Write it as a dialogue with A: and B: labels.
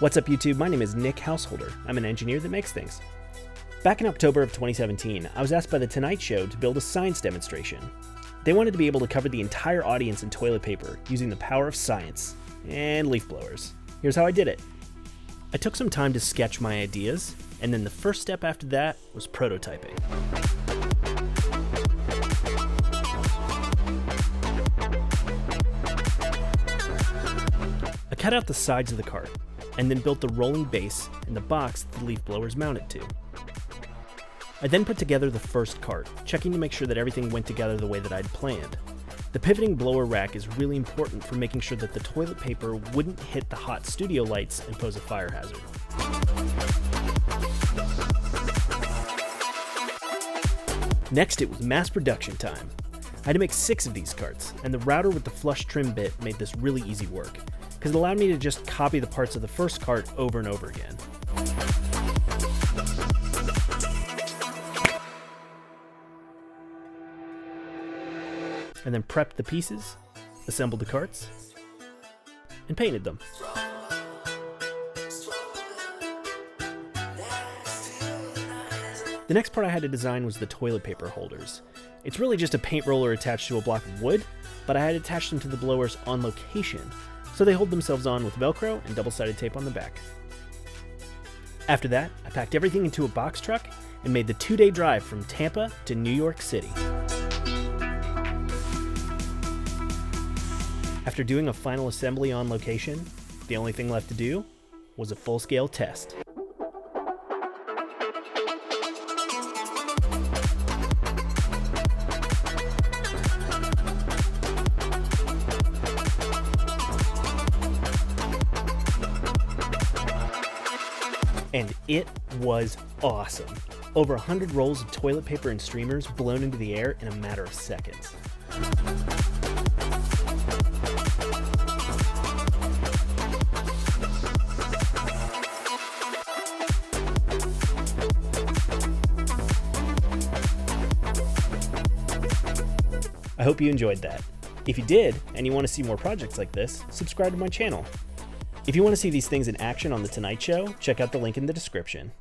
A: What's up, YouTube? My name is Nick Householder. I'm an engineer that makes things. Back in October of 2017, I was asked by The Tonight Show to build a science demonstration. They wanted to be able to cover the entire audience in toilet paper using the power of science and leaf blowers. Here's how I did it. I took some time to sketch my ideas, and then the first step after that was prototyping. I cut out the sides of the cart, and then built the rolling base and the box that the leaf blowers mounted to. I then put together the first cart, checking to make sure that everything went together the way that I'd planned. The pivoting blower rack is really important for making sure that the toilet paper wouldn't hit the hot studio lights and pose a fire hazard. Next, it was mass production time. I had to make 6 of these carts, and the router with the flush trim bit made this really easy work, because it allowed me to just copy the parts of the first cart over and over again. And then prepped the pieces, assembled the carts, and painted them. The next part I had to design was the toilet paper holders. It's really just a paint roller attached to a block of wood, but I had attached them to the blowers on location, so they hold themselves on with Velcro and double-sided tape on the back. After that, I packed everything into a box truck and made the 2-day drive from Tampa to New York City. After doing a final assembly on location, the only thing left to do was a full-scale test. And it was awesome. Over 100 rolls of toilet paper and streamers blown into the air in a matter of seconds. I hope you enjoyed that. If you did, and you want to see more projects like this, subscribe to my channel. If you want to see these things in action on The Tonight Show, check out the link in the description.